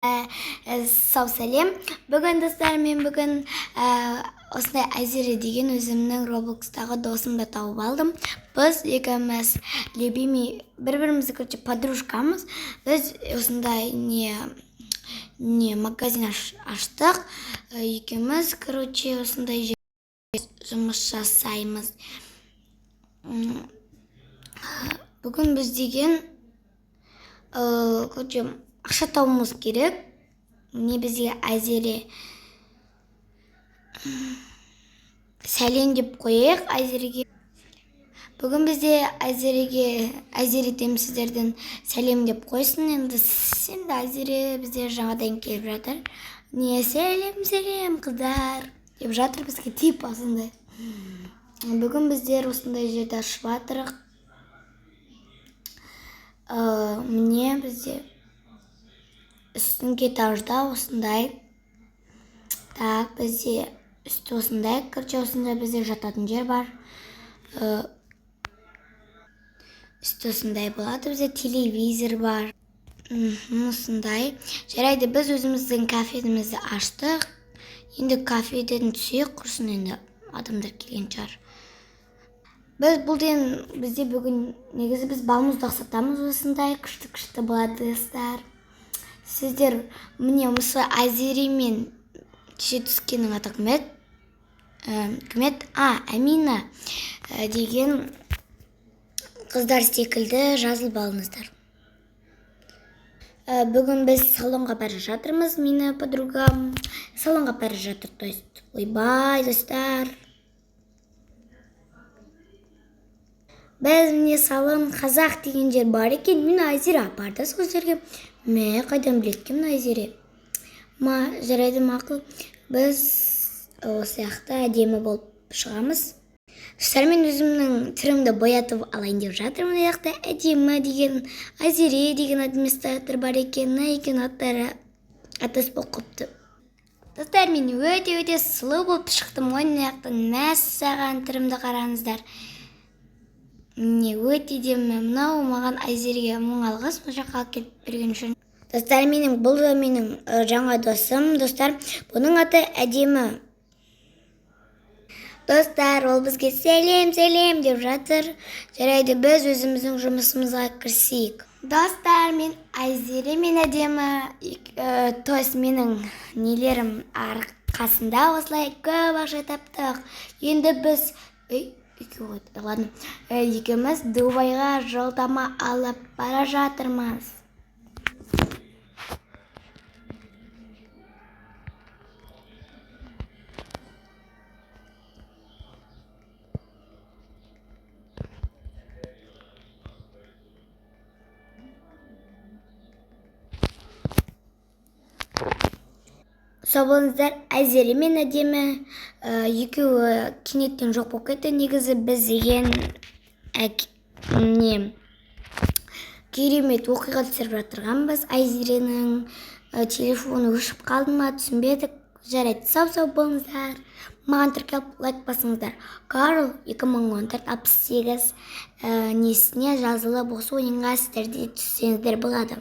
Сау сәлем. Бүгін достар, мен бүгін осындай Айзере деген өзімнің Роблокстағы досымды тауып алдым. Біз екеуміз любимый бір-бірімізді подружкамыз. Біз осындай магазин аштық. Екеуміз осындай жұмыс жасаймыз. Бүгін біз деген ақша табуымыз керек. Міне бізге Айзере сәлем деп қояйық Айзереге. Бүгін бізде Айзере деймін сіздерден сәлем деп қойсын. Енді Айзере бізде жаңадан келіп жатыр. Не сәлем қыздар деп жатыр бізге тип осындай. Бүгін біздер осындай жерде ашып жатырық. Міне бізде үстіңгі этажда осындай. Так, бізде үсті осындай, осындай бізде жататын жер бар. Үсті осындай болады, бізде телевизор бар. Осындай. Жарайды, біз өзіміздің кафемізді аштық. Енді кафеден түсек құрсын, енді адамдар келген шығар. Бізде бүгін негізі біз балмұздақ сатамыз осындай, күшті болады достар. Сіздер міне осы Айзере мен кеше түскеннің аты кімет? Әмина деген қыздар секілді жазылып алыңыздар. Бүгін біз салонға бара жатырмыз, мені подругам салонға бара жатыр. Ойбай достар. Біз міне салон қазақ деген жер бар екен. Мен Айзере апарды сол жерге. Қайдан білеткен Айзере? Жарайды мақұл. Біз осыяқта әдемі болып шығамыз. Достар, мен өзімнің түрімді боятып алайын деп жатырмын. Аяқта әдемі деген, Айзере деген администратор бар екен. Екен аттары атас болып қопты. Достар, мен өте сұлу болып шықтым. Аяқтан мәссаған түрімді қараңыздар. Міне өте демі. Мынау маған Айзереге мың алғыс бұл жаққа келіп берген үшін. Достар, бұл да менің жаңа досым. Достар, бұның аты әдемі. Достар, ол бізге сәлем деп жатыр. Жарайды, біз өзіміздің жұмысымызға кірісейік. Достар, мен Айзере мен әдемі менің нелерім арқасында осылай көп ақша таптық. Енді біз екеуміз Дубайға жолдама алып бара жатырмыз. Сау болыңыздар, Айзере мен әдемі екеуі кенеттен жоқ болып кетті. Негізі біз деген керемет оқиға түсіріп жатырғанбыз. Айзеренің телефоны өшіп қалды ма түсінбедік. Жарайды, сау болыңыздар. Маған тіркеліп лайк басыңыздар. Карл 2014-68 несіне жазылып осы ойынға сіздерде түссеңіздер болады.